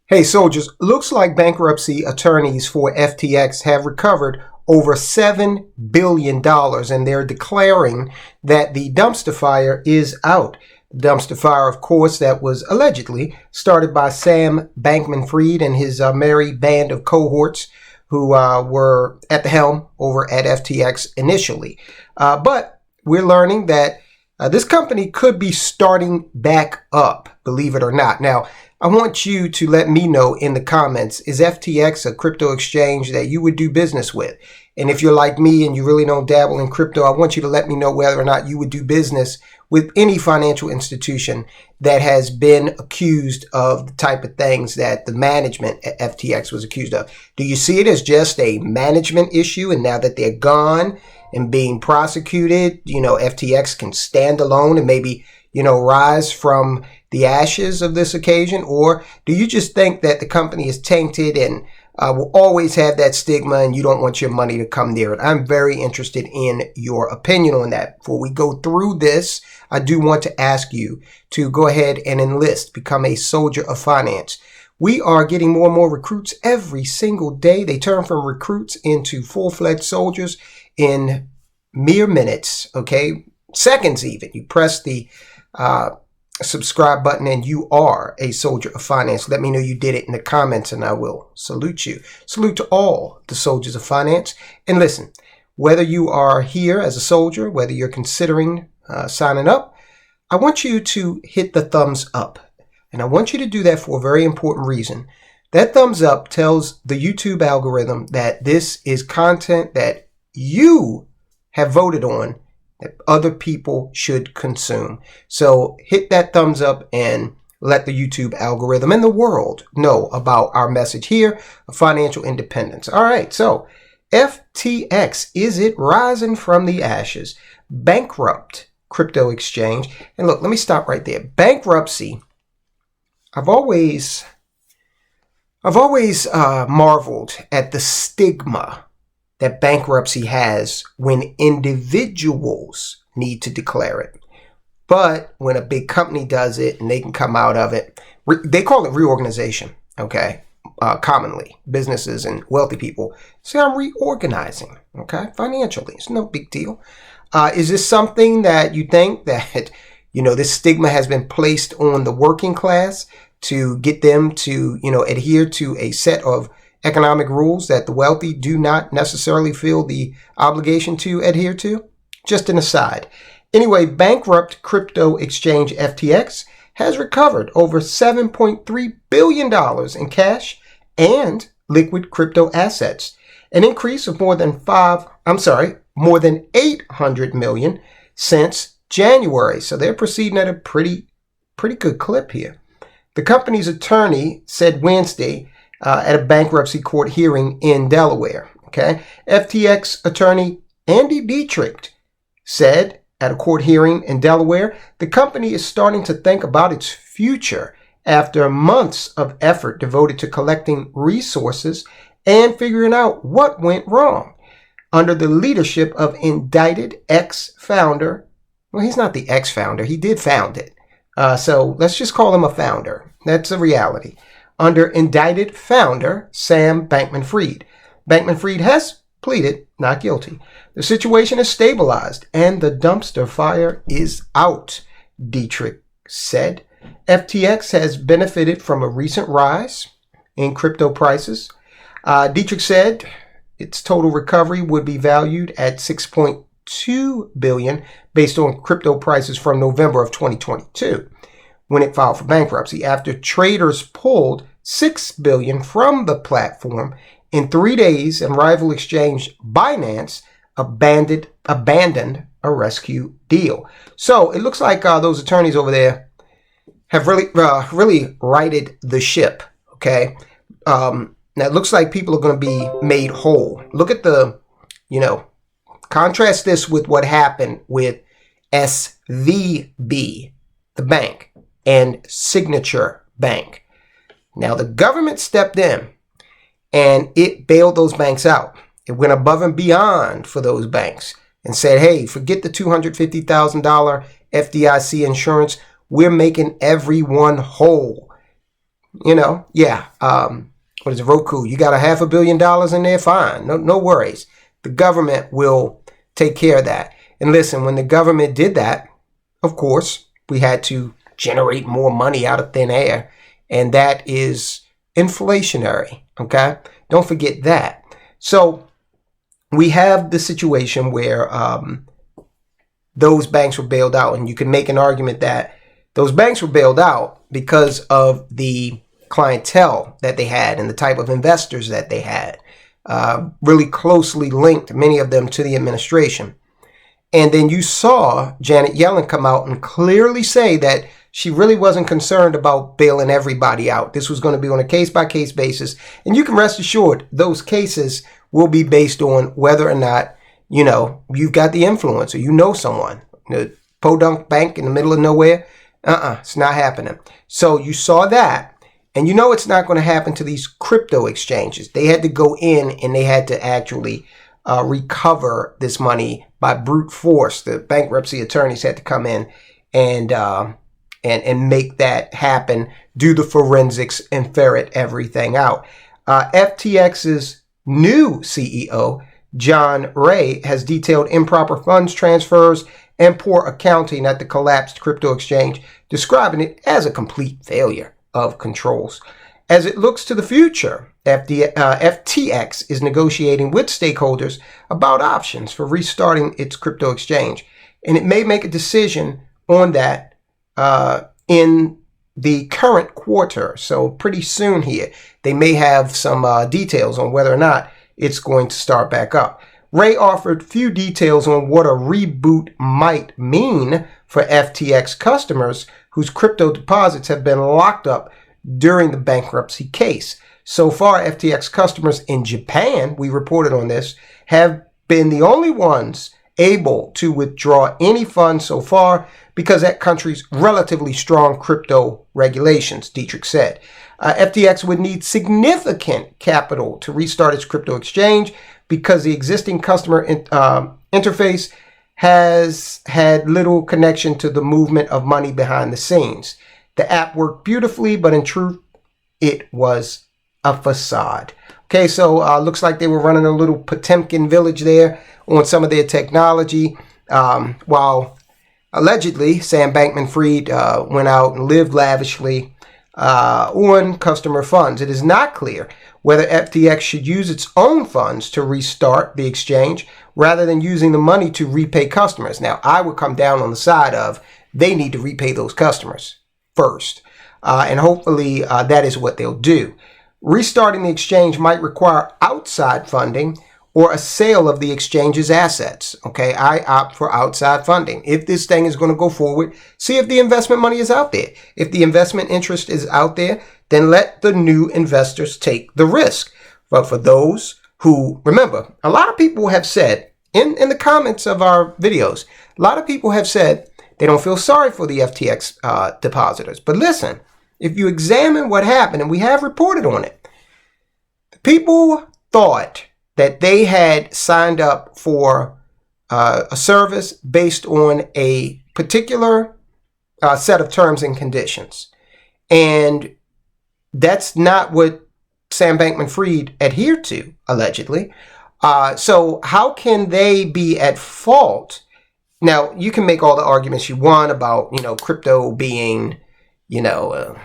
Hey, soldiers, looks like bankruptcy attorneys for FTX have recovered over $7 billion, and they're declaring that the dumpster fire is out. The dumpster fire, of course, that was allegedly started by Sam Bankman-Fried and his merry band of cohorts who were at the helm over at FTX initially. But we're learning that this company could be starting back up, believe it or not. Now, I want you to let me know in the comments, is FTX a crypto exchange that you would do business with? And if you're like me and you really don't dabble in crypto, I want you to let me know whether or not you would do business with any financial institution that has been accused of the type of things that the management at FTX was accused of. Do you see it as just a management issue, and now that they're gone and being prosecuted, FTX can stand alone and maybe, rise from the ashes of this occasion? Or do you just think that the company is tainted and will always have that stigma and you don't want your money to come near it? I'm very interested in your opinion on that. Before we go through this, I do want to ask you to go ahead and enlist, become a soldier of finance. We are getting more and more recruits every single day. They turn from recruits into full-fledged soldiers in mere minutes, okay? Seconds even. You press the subscribe button and you are a soldier of finance. Let me know you did it in the comments and I will salute you. Salute to all the soldiers of finance. And listen, whether you are here as a soldier, whether you're considering signing up, I want you to hit the thumbs up. And I want you to do that for a very important reason. That thumbs up tells the YouTube algorithm that this is content that you have voted on that other people should consume. So hit that thumbs up and let the YouTube algorithm and the world know about our message here of financial independence. All right, so FTX, is it rising from the ashes? Bankrupt crypto exchange. And look, let me stop right there. Bankruptcy. I've always marveled at the stigma that bankruptcy has when individuals need to declare it. But when a big company does it and they can come out of it, they call it reorganization, okay? Commonly, businesses and wealthy people say, I'm reorganizing, okay? Financially, it's no big deal. Is this something that you think that, this stigma has been placed on the working class to get them to, adhere to a set of economic rules that the wealthy do not necessarily feel the obligation to adhere to? Just an aside. Anyway, bankrupt crypto exchange FTX has recovered over $7.3 billion in cash and liquid crypto assets, an increase of more than 800 million since January. So they're proceeding at a pretty good clip here. The company's attorney said Wednesday at a bankruptcy court hearing in Delaware. Okay, FTX attorney Andy Dietrich said at a court hearing in Delaware, the company is starting to think about its future after months of effort devoted to collecting resources and figuring out what went wrong. Under the leadership of indicted ex-founder, well, he's not the ex-founder, he did found it. So let's just call him a founder. That's a reality. Under indicted founder Sam Bankman-Fried. Bankman-Fried has pleaded not guilty. The situation is stabilized and the dumpster fire is out, Dietrich said. FTX has benefited from a recent rise in crypto prices. Dietrich said its total recovery would be valued at $6.2 billion based on crypto prices from November of 2022. When it filed for bankruptcy, after traders pulled $6 billion from the platform in 3 days, and rival exchange Binance abandoned a rescue deal. So it looks like those attorneys over there have really righted the ship. Okay, now it looks like people are going to be made whole. Look at the, contrast this with what happened with SVB, the bank, and Signature Bank. Now, the government stepped in and it bailed those banks out. It went above and beyond for those banks and said, hey, forget the $250,000 FDIC insurance. We're making everyone whole. Yeah. What is it, Roku? You got $500 million in there? Fine. No worries. The government will take care of that. And listen, when the government did that, of course, we had to generate more money out of thin air. And that is inflationary. Okay? Don't forget that. So we have the situation where those banks were bailed out. And you can make an argument that those banks were bailed out because of the clientele that they had and the type of investors that they had, really closely linked, many of them, to the administration. And then you saw Janet Yellen come out and clearly say that she really wasn't concerned about bailing everybody out. This was going to be on a case-by-case basis. And you can rest assured those cases will be based on whether or not, you've got the influence or someone. The podunk bank in the middle of nowhere, it's not happening. So you saw that. And it's not going to happen to these crypto exchanges. They had to go in and they had to actually recover this money by brute force. The bankruptcy attorneys had to come in and make that happen, do the forensics, and ferret everything out. FTX's new CEO, John Ray, has detailed improper funds transfers and poor accounting at the collapsed crypto exchange, describing it as a complete failure of controls. As it looks to the future, FTX is negotiating with stakeholders about options for restarting its crypto exchange, and it may make a decision on that in the current quarter. So pretty soon here, they may have some details on whether or not it's going to start back up. Ray offered few details on what a reboot might mean for FTX customers whose crypto deposits have been locked up during the bankruptcy case. So far, FTX customers in Japan, we reported on this, have been the only ones able to withdraw any funds so far because that country's relatively strong crypto regulations, Dietrich said. FTX would need significant capital to restart its crypto exchange because the existing customer interface has had little connection to the movement of money behind the scenes. The app worked beautifully, but in truth, it was a facade. Okay, so looks like they were running a little Potemkin village there on some of their technology, while allegedly Sam Bankman-Fried went out and lived lavishly on customer funds. It is not clear whether FTX should use its own funds to restart the exchange rather than using the money to repay customers. Now, I would come down on the side of they need to repay those customers first. And hopefully that is what they'll do. Restarting the exchange might require outside funding or a sale of the exchange's assets. Okay, I opt for outside funding. If this thing is going to go forward, see if the investment money is out there. If the investment interest is out there, then let the new investors take the risk. But for those who, remember, a lot of people have said in the comments of our videos, a lot of people have said they don't feel sorry for the FTX depositors. But listen, if you examine what happened, and we have reported on it, people thought that they had signed up for a service based on a particular set of terms and conditions. And that's not what Sam Bankman-Fried adhered to, allegedly. So how can they be at fault? Now, you can make all the arguments you want about, crypto being, a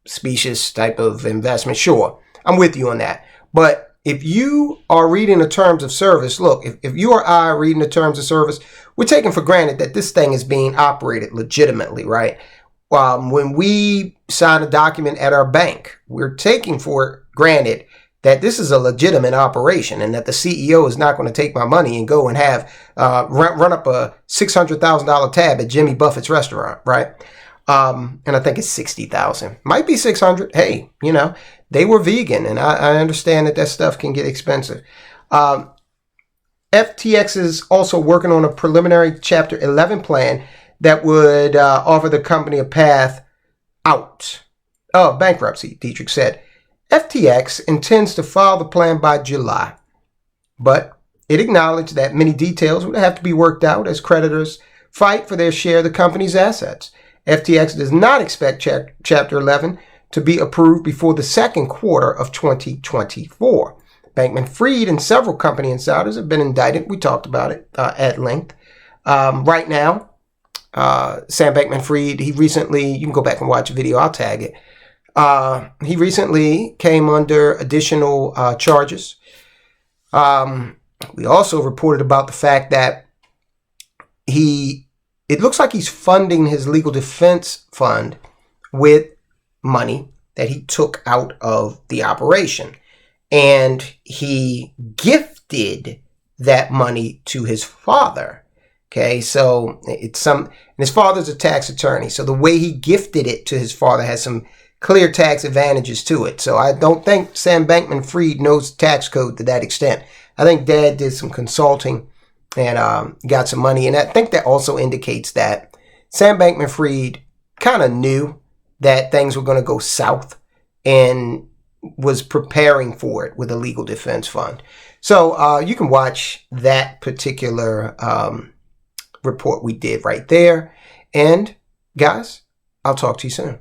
specious type of investment. Sure, I'm with you on that. But if you are reading the terms of service, look, if you or I are reading the terms of service, we're taking for granted that this thing is being operated legitimately, right? When we sign a document at our bank, we're taking for granted that this is a legitimate operation and that the CEO is not going to take my money and go and have run up a $600,000 tab at Jimmy Buffett's restaurant, right? And I think it's 60,000. Might be 600. Hey, they were vegan, and I understand that stuff can get expensive. FTX is also working on a preliminary Chapter 11 plan that would offer the company a path out of bankruptcy, Dietrich said. FTX intends to file the plan by July, but it acknowledged that many details would have to be worked out as creditors fight for their share of the company's assets. FTX does not expect Chapter 11 to be approved before the second quarter of 2024. Bankman-Fried and several company insiders have been indicted. We talked about it at length. Right now, Sam Bankman-Fried, he recently, you can go back and watch a video, I'll tag it. He recently came under additional charges. We also reported about the fact that it looks like he's funding his legal defense fund with money that he took out of the operation. And he gifted that money to his father. Okay, so and his father's a tax attorney. So the way he gifted it to his father has some clear tax advantages to it. So I don't think Sam Bankman-Fried knows tax code to that extent. I think Dad did some consulting and got some money. And I think that also indicates that Sam Bankman-Fried kind of knew that things were going to go south and was preparing for it with a legal defense fund. So you can watch that particular report we did right there. And guys, I'll talk to you soon.